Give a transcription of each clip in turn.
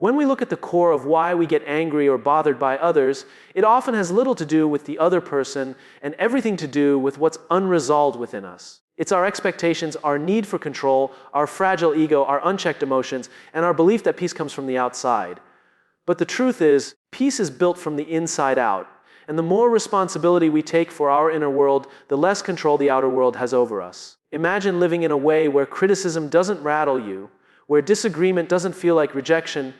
When we look at the core of why we get angry or bothered by others, it often has little to do with the other person and everything to do with what's unresolved within us. It's our expectations, our need for control, our fragile ego, our unchecked emotions, and our belief that peace comes from the outside. But the truth is, peace is built from the inside out. And the more responsibility we take for our inner world, the less control the outer world has over us. Imagine living in a way where criticism doesn't rattle you, where disagreement doesn't feel like rejection,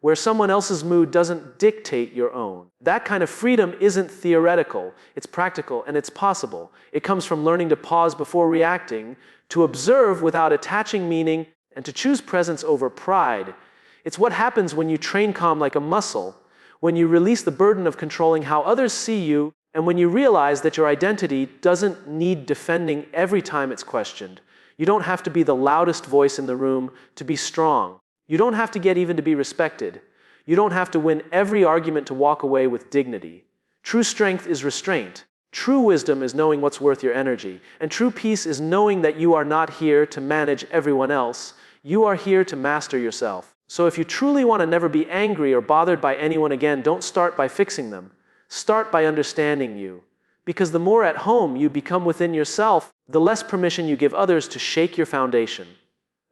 where someone else's mood doesn't dictate your own. That kind of freedom isn't theoretical, it's practical and it's possible. It comes from learning to pause before reacting, to observe without attaching meaning, and to choose presence over pride. It's what happens when you train calm like a muscle, when you release the burden of controlling how others see you, and when you realize that your identity doesn't need defending every time it's questioned. You don't have to be the loudest voice in the room to be strong. You don't have to get even to be respected. You don't have to win every argument to walk away with dignity. True strength is restraint. True wisdom is knowing what's worth your energy. And true peace is knowing that you are not here to manage everyone else. You are here to master yourself. So if you truly want to never be angry or bothered by anyone again, don't start by fixing them. Start by understanding you. Because the more at home you become within yourself, the less permission you give others to shake your foundation.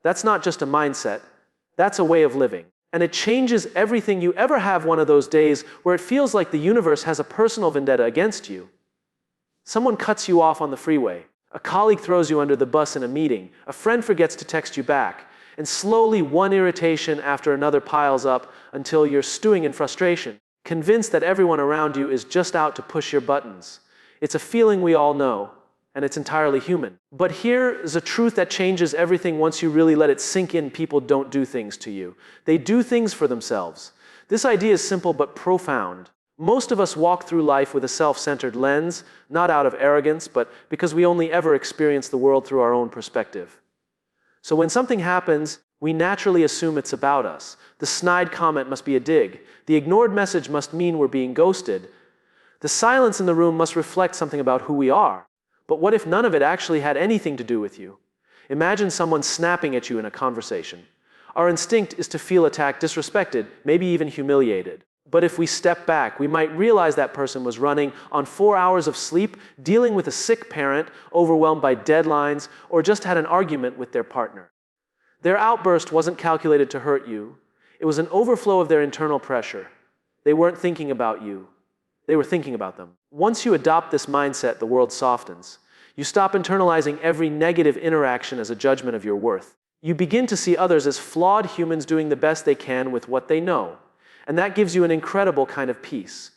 That's not just a mindset. That's a way of living. And it changes everything. You ever have one of those days where it feels like the universe has a personal vendetta against you? Someone cuts you off on the freeway. A colleague throws you under the bus in a meeting. A friend forgets to text you back. And slowly one irritation after another piles up until you're stewing in frustration, convinced that everyone around you is just out to push your buttons. It's a feeling we all know, and it's entirely human. But here is a truth that changes everything once you really let it sink in. People don't do things to you. They do things for themselves. This idea is simple but profound. Most of us walk through life with a self-centered lens, not out of arrogance, but because we only ever experience the world through our own perspective. So when something happens, we naturally assume it's about us. The snide comment must be a dig. The ignored message must mean we're being ghosted. The silence in the room must reflect something about who we are. But what if none of it actually had anything to do with you? Imagine someone snapping at you in a conversation. Our instinct is to feel attacked, disrespected, maybe even humiliated. But if we step back, we might realize that person was running on 4 hours of sleep, dealing with a sick parent, overwhelmed by deadlines, or just had an argument with their partner. Their outburst wasn't calculated to hurt you. It was an overflow of their internal pressure. They weren't thinking about you. They were thinking about them. Once you adopt this mindset, the world softens. You stop internalizing every negative interaction as a judgment of your worth. You begin to see others as flawed humans doing the best they can with what they know. And that gives you an incredible kind of peace.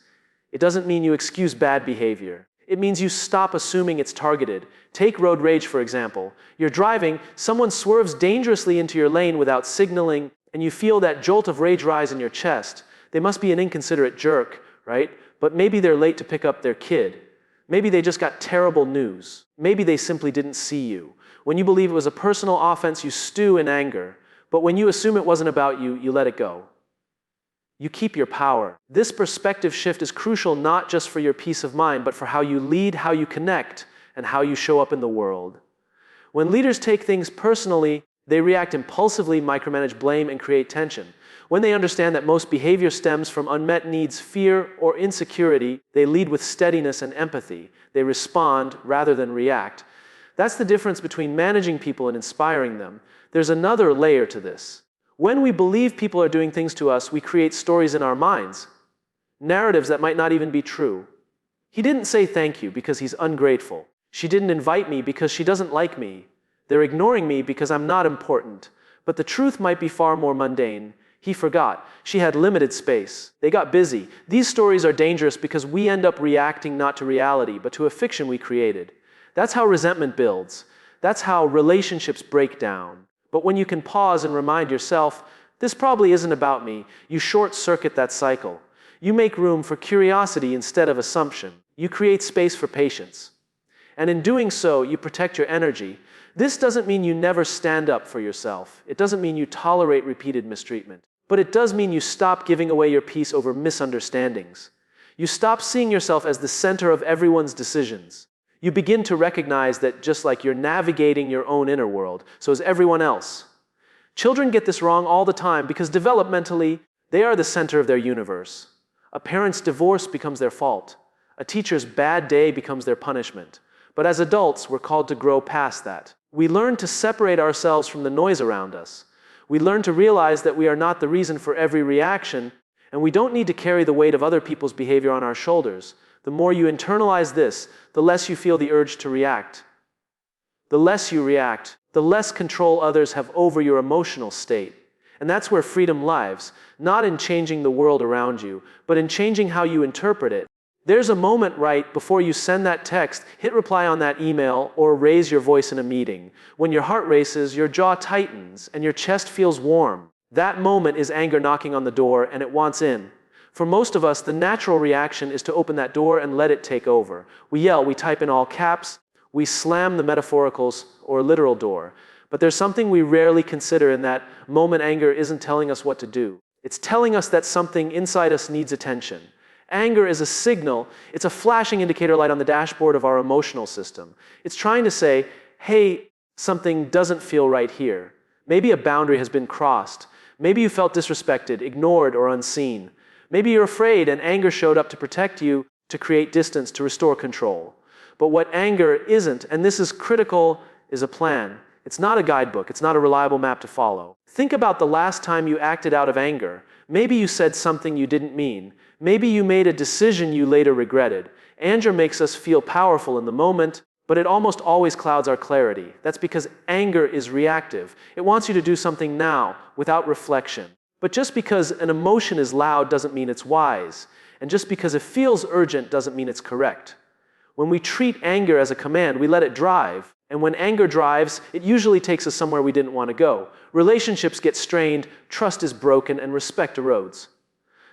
It doesn't mean you excuse bad behavior. It means you stop assuming it's targeted. Take road rage, for example. You're driving, someone swerves dangerously into your lane without signaling, and you feel that jolt of rage rise in your chest. They must be an inconsiderate jerk, right? But maybe they're late to pick up their kid. Maybe they just got terrible news. Maybe they simply didn't see you. When you believe it was a personal offense, you stew in anger. But when you assume it wasn't about you, you let it go. You keep your power. This perspective shift is crucial not just for your peace of mind, but for how you lead, how you connect, and how you show up in the world. When leaders take things personally, they react impulsively, micromanage, blame, and create tension. When they understand that most behavior stems from unmet needs, fear, or insecurity, they lead with steadiness and empathy. They respond rather than react. That's the difference between managing people and inspiring them. There's another layer to this. When we believe people are doing things to us, we create stories in our minds, narratives that might not even be true. He didn't say thank you because he's ungrateful. She didn't invite me because she doesn't like me. They're ignoring me because I'm not important. But the truth might be far more mundane. He forgot. She had limited space. They got busy. These stories are dangerous because we end up reacting not to reality, but to a fiction we created. That's how resentment builds. That's how relationships break down. But when you can pause and remind yourself, this probably isn't about me, you short-circuit that cycle. You make room for curiosity instead of assumption. You create space for patience. And in doing so, you protect your energy. This doesn't mean you never stand up for yourself. It doesn't mean you tolerate repeated mistreatment. But it does mean you stop giving away your peace over misunderstandings. You stop seeing yourself as the center of everyone's decisions. You begin to recognize that just like you're navigating your own inner world, so is everyone else. Children get this wrong all the time because developmentally, They are the center of their universe. A parent's divorce becomes their fault. A teacher's bad day becomes their punishment. But as adults, we're called to grow past that. We learn to separate ourselves from the noise around us. We learn to realize that we are not the reason for every reaction, and we don't need to carry the weight of other people's behavior on our shoulders. The more you internalize this, the less you feel the urge to react. The less you react, the less control others have over your emotional state. And that's where freedom lies, not in changing the world around you, but in changing how you interpret it. There's a moment right before you send that text, hit reply on that email, or raise your voice in a meeting. When your heart races, your jaw tightens, and your chest feels warm. That moment is anger knocking on the door, and it wants in. For most of us, the natural reaction is to open that door and let it take over. We yell, we type in all caps, we slam the metaphorical or literal door. But there's something we rarely consider in that moment. Anger isn't telling us what to do. It's telling us that something inside us needs attention. Anger is a signal. It's a flashing indicator light on the dashboard of our emotional system. It's trying to say, hey, something doesn't feel right here. Maybe a boundary has been crossed. Maybe you felt disrespected, ignored, or unseen. Maybe you're afraid and anger showed up to protect you, to create distance, to restore control. But what anger isn't, and this is critical, is a plan. It's not a guidebook. It's not a reliable map to follow. Think about the last time you acted out of anger. Maybe you said something you didn't mean. Maybe you made a decision you later regretted. Anger makes us feel powerful in the moment, but it almost always clouds our clarity. That's because anger is reactive. It wants you to do something now, without reflection. But just because an emotion is loud doesn't mean it's wise. And just because it feels urgent doesn't mean it's correct. When we treat anger as a command, we let it drive. And when anger drives, it usually takes us somewhere we didn't want to go. Relationships get strained, trust is broken, and respect erodes.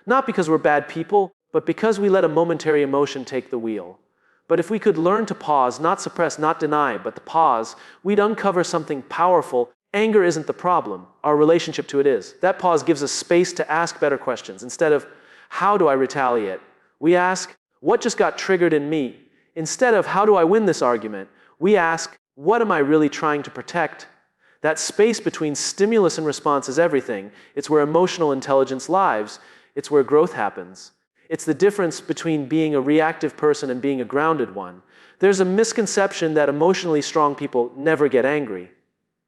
Not because we're bad people, but because we let a momentary emotion take the wheel. But if we could learn to pause, not suppress, not deny, but to pause, we'd uncover something powerful. Anger isn't the problem. Our relationship to it is. That pause gives us space to ask better questions. Instead of, how do I retaliate? We ask, what just got triggered in me? Instead of, how do I win this argument? We ask, what am I really trying to protect? That space between stimulus and response is everything. It's where emotional intelligence lives. It's where growth happens. It's the difference between being a reactive person and being a grounded one. There's a misconception that emotionally strong people never get angry.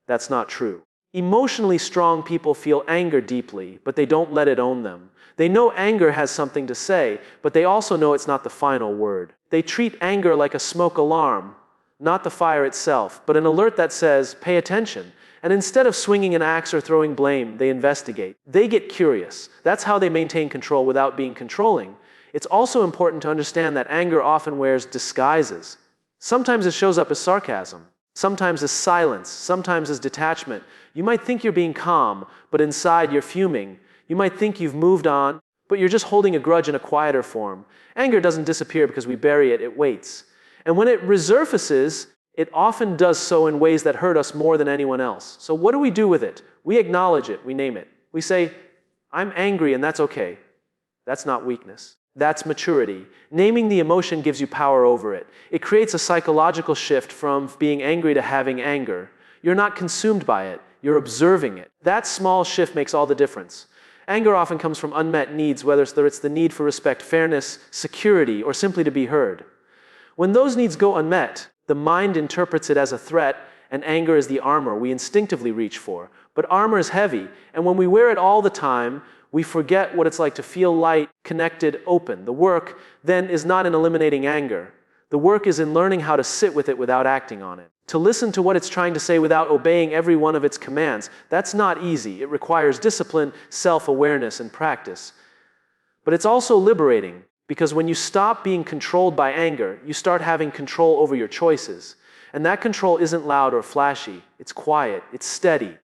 That's not true. Emotionally strong people feel anger deeply, but they don't let it own them. They know anger has something to say, but they also know it's not the final word. They treat anger like a smoke alarm, not the fire itself, but an alert that says, pay attention. And instead of swinging an axe or throwing blame, they investigate. They get curious. That's how they maintain control without being controlling. It's also important to understand that anger often wears disguises. Sometimes it shows up as sarcasm, sometimes as silence, sometimes as detachment. You might think you're being calm, but inside you're fuming. You might think you've moved on, but you're just holding a grudge in a quieter form. Anger doesn't disappear because we bury it, it waits. And when it resurfaces, it often does so in ways that hurt us more than anyone else. So what do we do with it? We acknowledge it, we name it. We say, I'm angry and that's okay. That's not weakness. That's maturity. Naming the emotion gives you power over it. It creates a psychological shift from being angry to having anger. You're not consumed by it, you're observing it. That small shift makes all the difference. Anger often comes from unmet needs, whether it's the need for respect, fairness, security, or simply to be heard. When those needs go unmet, the mind interprets it as a threat, and anger is the armor we instinctively reach for. But armor is heavy, and when we wear it all the time, we forget what it's like to feel light, connected, open. The work, then, is not in eliminating anger. The work is in learning how to sit with it without acting on it. To listen to what it's trying to say without obeying every one of its commands. That's not easy. It requires discipline, self-awareness, and practice. But it's also liberating, because when you stop being controlled by anger, you start having control over your choices. And that control isn't loud or flashy. It's quiet. It's steady.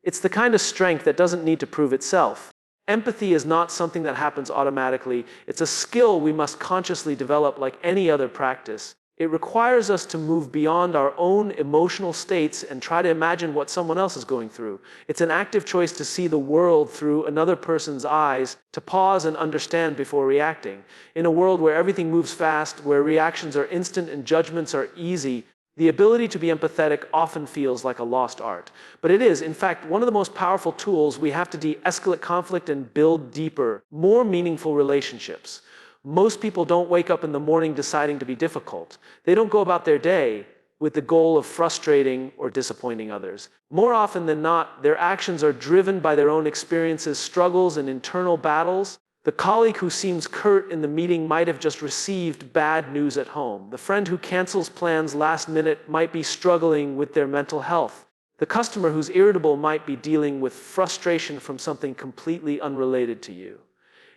It's the kind of strength that doesn't need to prove itself. Empathy is not something that happens automatically. It's a skill we must consciously develop like any other practice. It requires us to move beyond our own emotional states and try to imagine what someone else is going through. It's an active choice to see the world through another person's eyes, to pause and understand before reacting. In a world where everything moves fast, where reactions are instant and judgments are easy, The ability to be empathetic often feels like a lost art, but it is, in fact, one of the most powerful tools we have to de-escalate conflict and build deeper, more meaningful relationships. Most people don't wake up in the morning deciding to be difficult. They don't go about their day with the goal of frustrating or disappointing others. More often than not, their actions are driven by their own experiences, struggles, and internal battles. The colleague who seems curt in the meeting might have just received bad news at home. The friend who cancels plans last minute might be struggling with their mental health. The customer who's irritable might be dealing with frustration from something completely unrelated to you.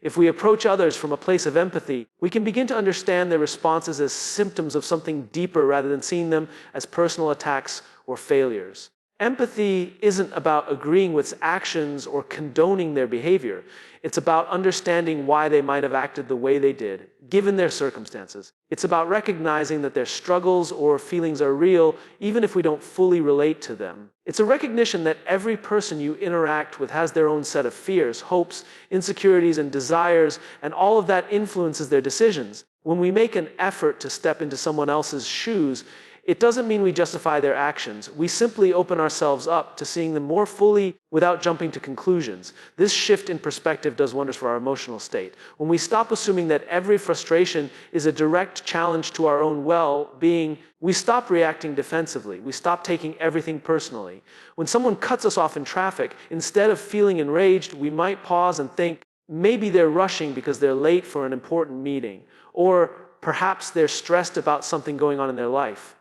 If we approach others from a place of empathy, we can begin to understand their responses as symptoms of something deeper rather than seeing them as personal attacks or failures. Empathy isn't about agreeing with actions or condoning their behavior. It's about understanding why they might have acted the way they did, given their circumstances. It's about recognizing that their struggles or feelings are real, even if we don't fully relate to them. It's a recognition that every person you interact with has their own set of fears, hopes, insecurities, and desires, and all of that influences their decisions. When we make an effort to step into someone else's shoes, it doesn't mean we justify their actions. We simply open ourselves up to seeing them more fully without jumping to conclusions. This shift in perspective does wonders for our emotional state. When we stop assuming that every frustration is a direct challenge to our own well-being, we stop reacting defensively. We stop taking everything personally. When someone cuts us off in traffic, instead of feeling enraged, we might pause and think, maybe they're rushing because they're late for an important meeting, or perhaps they're stressed about something going on in their life.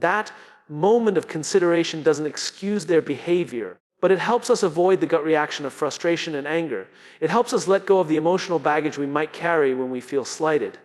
That moment of consideration doesn't excuse their behavior, but it helps us avoid the gut reaction of frustration and anger. It helps us let go of the emotional baggage we might carry when we feel slighted.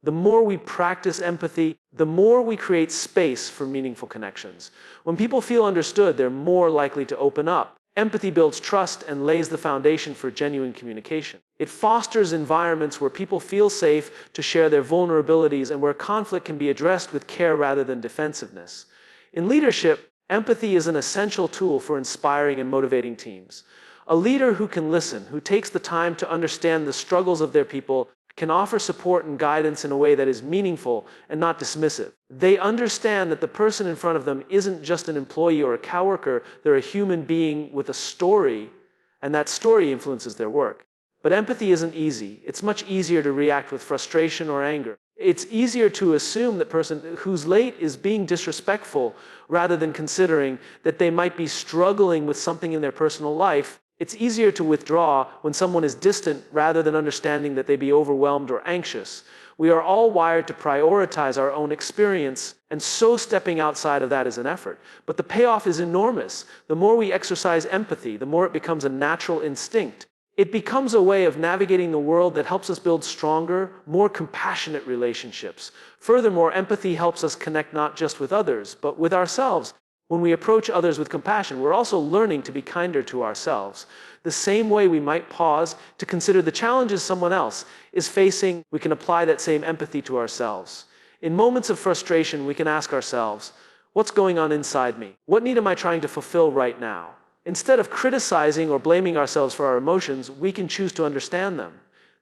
The more we practice empathy, the more we create space for meaningful connections. When people feel understood, they're more likely to open up. Empathy builds trust and lays the foundation for genuine communication. It fosters environments where people feel safe to share their vulnerabilities and where conflict can be addressed with care rather than defensiveness. In leadership, empathy is an essential tool for inspiring and motivating teams. A leader who can listen, who takes the time to understand the struggles of their people, can offer support and guidance in a way that is meaningful and not dismissive. They understand that the person in front of them isn't just an employee or a coworker, they're a human being with a story, and that story influences their work. But empathy isn't easy. It's much easier to react with frustration or anger. It's easier to assume that person who's late is being disrespectful rather than considering that they might be struggling with something in their personal life. It's easier to withdraw when someone is distant rather than understanding that they be overwhelmed or anxious. We are all wired to prioritize our own experience, and so stepping outside of that is an effort. But the payoff is enormous. The more we exercise empathy, the more it becomes a natural instinct. It becomes a way of navigating the world that helps us build stronger, more compassionate relationships. Furthermore, empathy helps us connect not just with others, but with ourselves. When we approach others with compassion, we're also learning to be kinder to ourselves. The same way we might pause to consider the challenges someone else is facing, we can apply that same empathy to ourselves. In moments of frustration, we can ask ourselves, what's going on inside me? What need am I trying to fulfill right now? Instead of criticizing or blaming ourselves for our emotions, we can choose to understand them.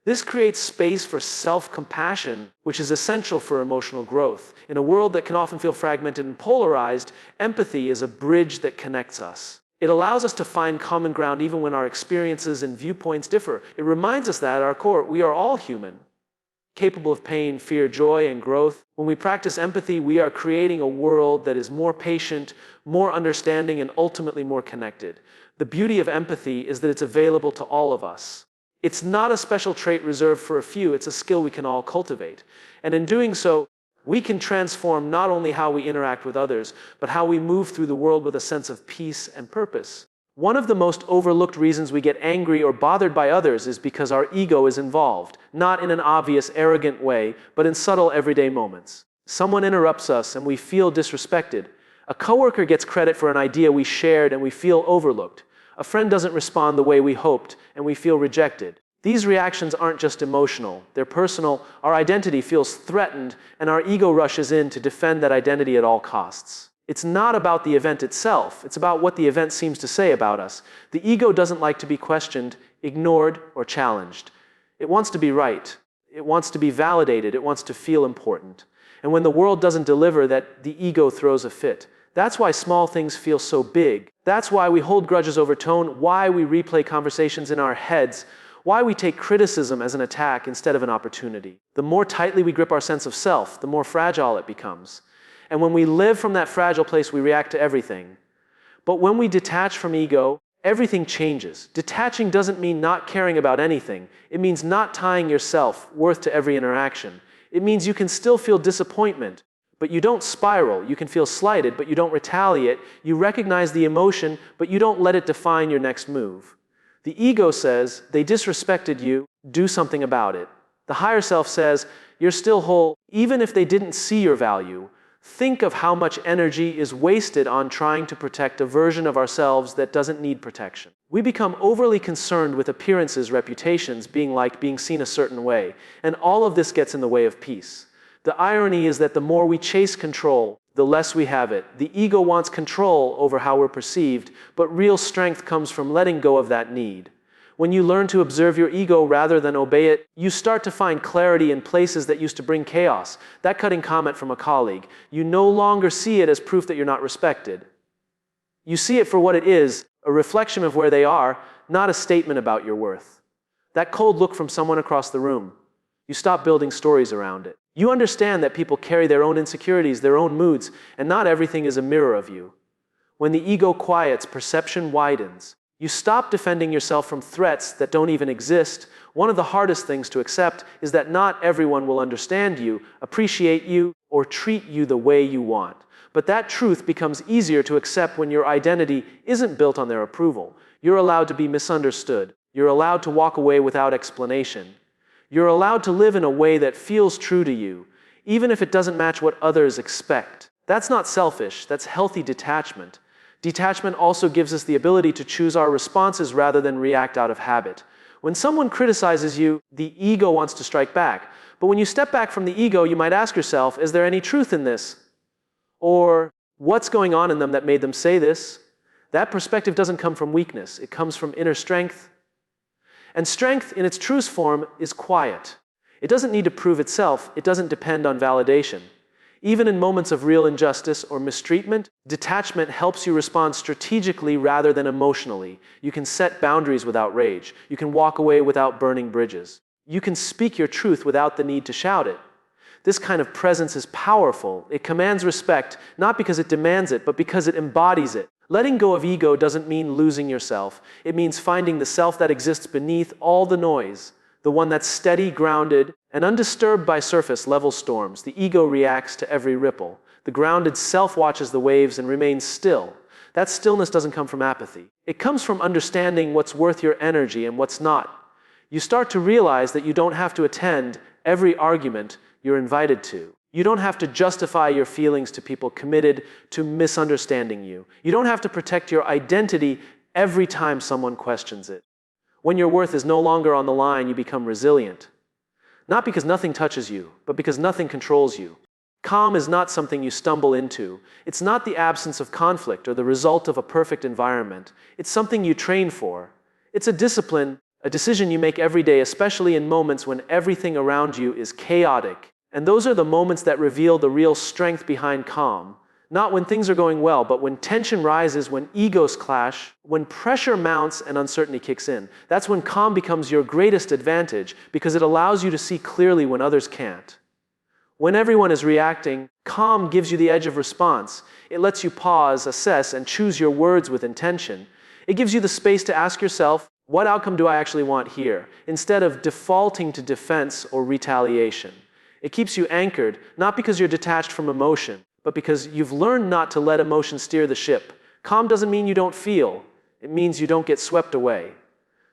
This creates space for self-compassion, which is essential for emotional growth. In a world that can often feel fragmented and polarized, empathy is a bridge that connects us. It allows us to find common ground even when our experiences and viewpoints differ. It reminds us that at our core, we are all human, capable of pain, fear, joy, and growth. When we practice empathy, we are creating a world that is more patient, more understanding, and ultimately more connected. The beauty of empathy is that it's available to all of us. It's not a special trait reserved for a few, it's a skill we can all cultivate. And in doing so, we can transform not only how we interact with others, but how we move through the world with a sense of peace and purpose. One of the most overlooked reasons we get angry or bothered by others is because our ego is involved, not in an obvious, arrogant way, but in subtle, everyday moments. Someone interrupts us and we feel disrespected. A coworker gets credit for an idea we shared and we feel overlooked. A friend doesn't respond the way we hoped and we feel rejected. These reactions aren't just emotional, they're personal. Our identity feels threatened and our ego rushes in to defend that identity at all costs. It's not about the event itself, it's about what the event seems to say about us. The ego doesn't like to be questioned, ignored, or challenged. It wants to be right. It wants to be validated. It wants to feel important. And when the world doesn't deliver, that the ego throws a fit. That's why small things feel so big. That's why we hold grudges over tone, why we replay conversations in our heads, why we take criticism as an attack instead of an opportunity. The more tightly we grip our sense of self, the more fragile it becomes. And when we live from that fragile place, we react to everything. But when we detach from ego, everything changes. Detaching doesn't mean not caring about anything. It means not tying your self-worth to every interaction. It means you can still feel disappointment, but you don't spiral. You can feel slighted, but you don't retaliate. You recognize the emotion, but you don't let it define your next move. The ego says, they disrespected you, do something about it. The higher self says, you're still whole, even if they didn't see your value. Think of how much energy is wasted on trying to protect a version of ourselves that doesn't need protection. We become overly concerned with appearances, reputations, being seen a certain way, and all of this gets in the way of peace. The irony is that the more we chase control, the less we have it. The ego wants control over how we're perceived, but real strength comes from letting go of that need. When you learn to observe your ego rather than obey it, you start to find clarity in places that used to bring chaos. That cutting comment from a colleague, you no longer see it as proof that you're not respected. You see it for what it is, a reflection of where they are, not a statement about your worth. That cold look from someone across the room, you stop building stories around it. You understand that people carry their own insecurities, their own moods, and not everything is a mirror of you. When the ego quiets, perception widens. You stop defending yourself from threats that don't even exist. One of the hardest things to accept is that not everyone will understand you, appreciate you, or treat you the way you want. But that truth becomes easier to accept when your identity isn't built on their approval. You're allowed to be misunderstood. You're allowed to walk away without explanation. You're allowed to live in a way that feels true to you, even if it doesn't match what others expect. That's not selfish, that's healthy detachment. Detachment also gives us the ability to choose our responses rather than react out of habit. When someone criticizes you, the ego wants to strike back. But when you step back from the ego, you might ask yourself, is there any truth in this? Or, what's going on in them that made them say this? That perspective doesn't come from weakness, it comes from inner strength. And strength, in its truest form, is quiet. It doesn't need to prove itself, it doesn't depend on validation. Even in moments of real injustice or mistreatment, detachment helps you respond strategically rather than emotionally. You can set boundaries without rage. You can walk away without burning bridges. You can speak your truth without the need to shout it. This kind of presence is powerful. It commands respect, not because it demands it, but because it embodies it. Letting go of ego doesn't mean losing yourself. It means finding the self that exists beneath all the noise, the one that's steady, grounded, and undisturbed by surface-level storms. The ego reacts to every ripple. The grounded self watches the waves and remains still. That stillness doesn't come from apathy. It comes from understanding what's worth your energy and what's not. You start to realize that you don't have to attend every argument you're invited to. You don't have to justify your feelings to people committed to misunderstanding you. You don't have to protect your identity every time someone questions it. When your worth is no longer on the line, you become resilient. Not because nothing touches you, but because nothing controls you. Calm is not something you stumble into. It's not the absence of conflict or the result of a perfect environment. It's something you train for. It's a discipline, a decision you make every day, especially in moments when everything around you is chaotic. And those are the moments that reveal the real strength behind calm. Not when things are going well, but when tension rises, when egos clash, when pressure mounts and uncertainty kicks in. That's when calm becomes your greatest advantage because it allows you to see clearly when others can't. When everyone is reacting, calm gives you the edge of response. It lets you pause, assess, and choose your words with intention. It gives you the space to ask yourself, what outcome do I actually want here? Instead of defaulting to defense or retaliation. It keeps you anchored, not because you're detached from emotion, but because you've learned not to let emotion steer the ship. Calm doesn't mean you don't feel. It means you don't get swept away.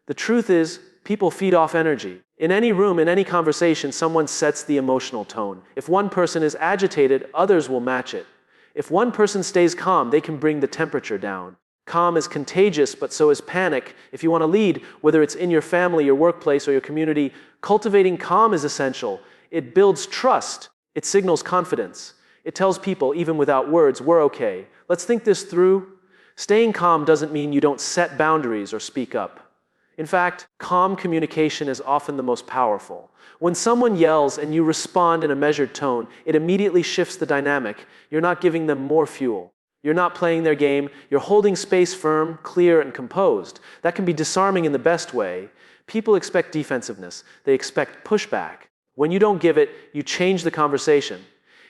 The truth is, people feed off energy. In any room, in any conversation, someone sets the emotional tone. If one person is agitated, others will match it. If one person stays calm, they can bring the temperature down. Calm is contagious, but so is panic. If you want to lead, whether it's in your family, your workplace, or your community, cultivating calm is essential. It builds trust. It signals confidence. It tells people, even without words, we're okay. Let's think this through. Staying calm doesn't mean you don't set boundaries or speak up. In fact, calm communication is often the most powerful. When someone yells and you respond in a measured tone, it immediately shifts the dynamic. You're not giving them more fuel. You're not playing their game. You're holding space firm, clear, and composed. That can be disarming in the best way. People expect defensiveness. They expect pushback. When you don't give it, you change the conversation.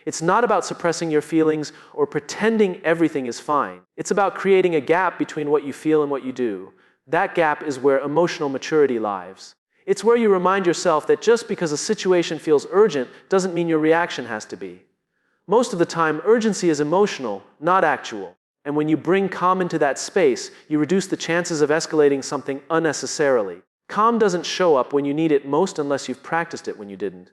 It's not about suppressing your feelings or pretending everything is fine. It's about creating a gap between what you feel and what you do. That gap is where emotional maturity lies. It's where you remind yourself that just because a situation feels urgent doesn't mean your reaction has to be. Most of the time, urgency is emotional, not actual. And when you bring calm into that space, you reduce the chances of escalating something unnecessarily. Calm doesn't show up when you need it most unless you've practiced it when you didn't.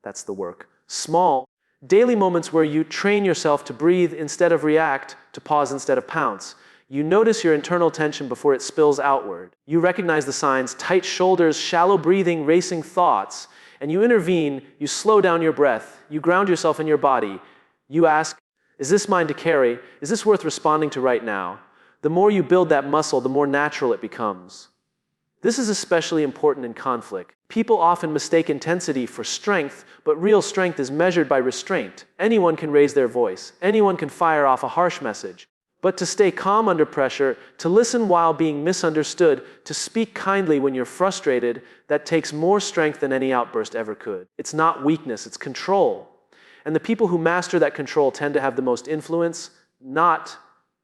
That's the work. Small, daily moments where you train yourself to breathe instead of react, to pause instead of pounce. You notice your internal tension before it spills outward. You recognize the signs: tight shoulders, shallow breathing, racing thoughts. And you intervene, you slow down your breath, you ground yourself in your body. You ask, is this mine to carry? Is this worth responding to right now? The more you build that muscle, the more natural it becomes. This is especially important in conflict. People often mistake intensity for strength, but real strength is measured by restraint. Anyone can raise their voice. Anyone can fire off a harsh message. But to stay calm under pressure, to listen while being misunderstood, to speak kindly when you're frustrated, that takes more strength than any outburst ever could. It's not weakness, it's control. And the people who master that control tend to have the most influence, not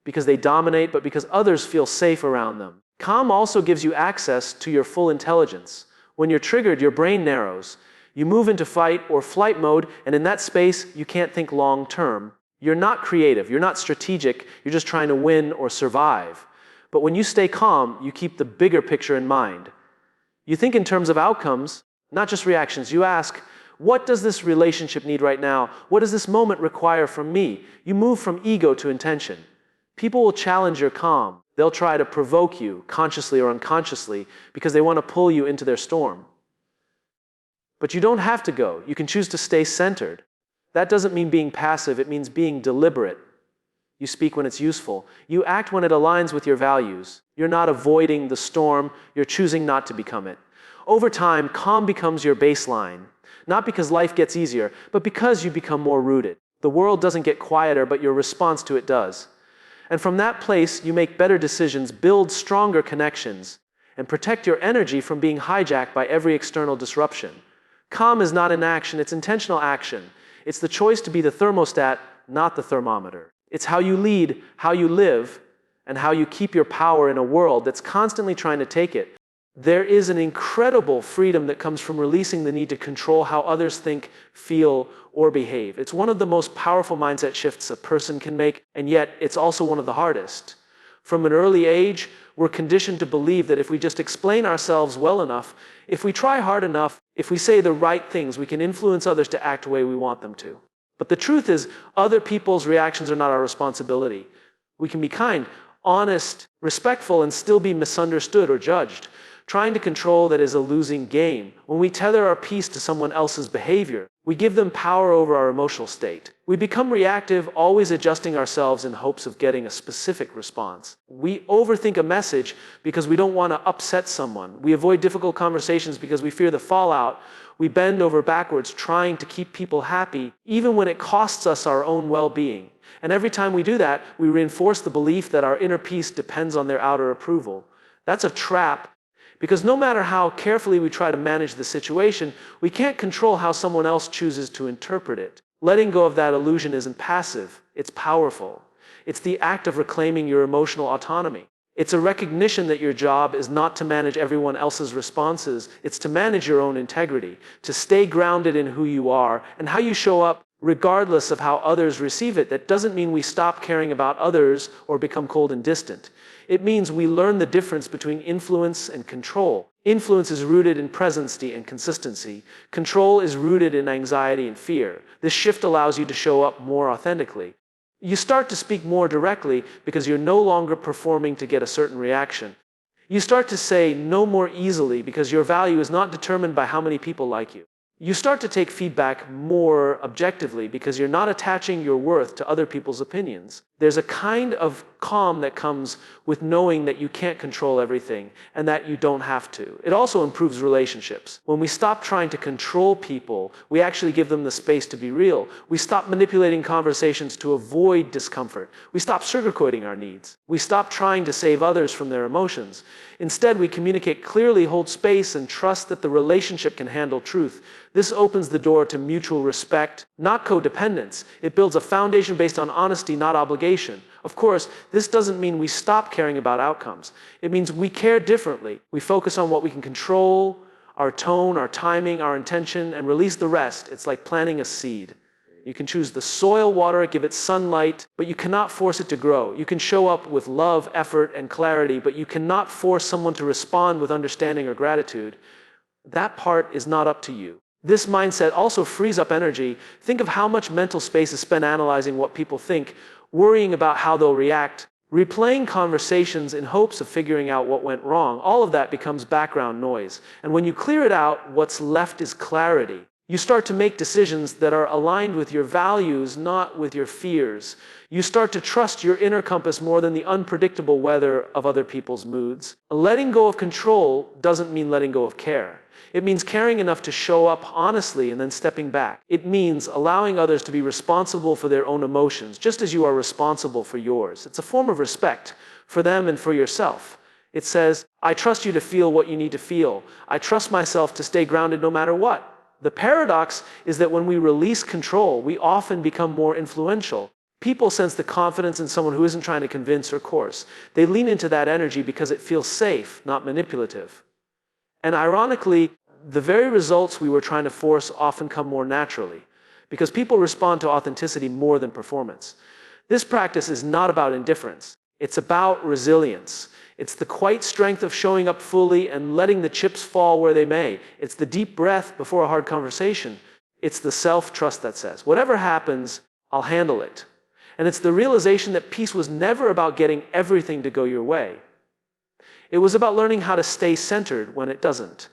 because they dominate, but because others feel safe around them. Calm also gives you access to your full intelligence. When you're triggered, your brain narrows. You move into fight or flight mode, and in that space, you can't think long term. You're not creative, you're not strategic, you're just trying to win or survive. But when you stay calm, you keep the bigger picture in mind. You think in terms of outcomes, not just reactions. You ask, what does this relationship need right now? What does this moment require from me? You move from ego to intention. People will challenge your calm. They'll try to provoke you, consciously or unconsciously, because they want to pull you into their storm. But you don't have to go. You can choose to stay centered. That doesn't mean being passive, it means being deliberate. You speak when it's useful. You act when it aligns with your values. You're not avoiding the storm, you're choosing not to become it. Over time, calm becomes your baseline. Not because life gets easier, but because you become more rooted. The world doesn't get quieter, but your response to it does. And from that place, you make better decisions, build stronger connections, and protect your energy from being hijacked by every external disruption. Calm is not inaction, it's intentional action. It's the choice to be the thermostat, not the thermometer. It's how you lead, how you live, and how you keep your power in a world that's constantly trying to take it. There is an incredible freedom that comes from releasing the need to control how others think, feel, or behave. It's one of the most powerful mindset shifts a person can make, and yet it's also one of the hardest. From an early age, we're conditioned to believe that if we just explain ourselves well enough, if we try hard enough, if we say the right things, we can influence others to act the way we want them to. But the truth is, other people's reactions are not our responsibility. We can be kind, honest, respectful, and still be misunderstood or judged. Trying to control that is a losing game. When we tether our peace to someone else's behavior, we give them power over our emotional state. We become reactive, always adjusting ourselves in hopes of getting a specific response. We overthink a message because we don't want to upset someone. We avoid difficult conversations because we fear the fallout. We bend over backwards trying to keep people happy, even when it costs us our own well-being. And every time we do that, we reinforce the belief that our inner peace depends on their outer approval. That's a trap. Because no matter how carefully we try to manage the situation, we can't control how someone else chooses to interpret it. Letting go of that illusion isn't passive, it's powerful. It's the act of reclaiming your emotional autonomy. It's a recognition that your job is not to manage everyone else's responses, it's to manage your own integrity, to stay grounded in who you are and how you show up regardless of how others receive it. That doesn't mean we stop caring about others or become cold and distant. It means we learn the difference between influence and control. Influence is rooted in presence and consistency. Control is rooted in anxiety and fear. This shift allows you to show up more authentically. You start to speak more directly because you're no longer performing to get a certain reaction. You start to say no more easily because your value is not determined by how many people like you. You start to take feedback more objectively because you're not attaching your worth to other people's opinions. There's a kind of calm that comes with knowing that you can't control everything and that you don't have to. It also improves relationships. When we stop trying to control people, we actually give them the space to be real. We stop manipulating conversations to avoid discomfort. We stop sugarcoating our needs. We stop trying to save others from their emotions. Instead, we communicate clearly, hold space, and trust that the relationship can handle truth. This opens the door to mutual respect, not codependence. It builds a foundation based on honesty, not obligation. Of course, this doesn't mean we stop caring about outcomes. It means we care differently. We focus on what we can control, our tone, our timing, our intention, and release the rest. It's like planting a seed. You can choose the soil, water it, give it sunlight, but you cannot force it to grow. You can show up with love, effort, and clarity, but you cannot force someone to respond with understanding or gratitude. That part is not up to you. This mindset also frees up energy. Think of how much mental space is spent analyzing what people think, worrying about how they'll react, replaying conversations in hopes of figuring out what went wrong. All of that becomes background noise. And when you clear it out, what's left is clarity. You start to make decisions that are aligned with your values, not with your fears. You start to trust your inner compass more than the unpredictable weather of other people's moods. Letting go of control doesn't mean letting go of care. It means caring enough to show up honestly and then stepping back. It means allowing others to be responsible for their own emotions, just as you are responsible for yours. It's a form of respect for them and for yourself. It says, I trust you to feel what you need to feel. I trust myself to stay grounded no matter what. The paradox is that when we release control, we often become more influential. People sense the confidence in someone who isn't trying to convince or coerce. They lean into that energy because it feels safe, not manipulative. And ironically, the very results we were trying to force often come more naturally, because people respond to authenticity more than performance. This practice is not about indifference. It's about resilience. It's the quiet strength of showing up fully and letting the chips fall where they may. It's the deep breath before a hard conversation. It's the self-trust that says, whatever happens, I'll handle it. And it's the realization that peace was never about getting everything to go your way. It was about learning how to stay centered when it doesn't.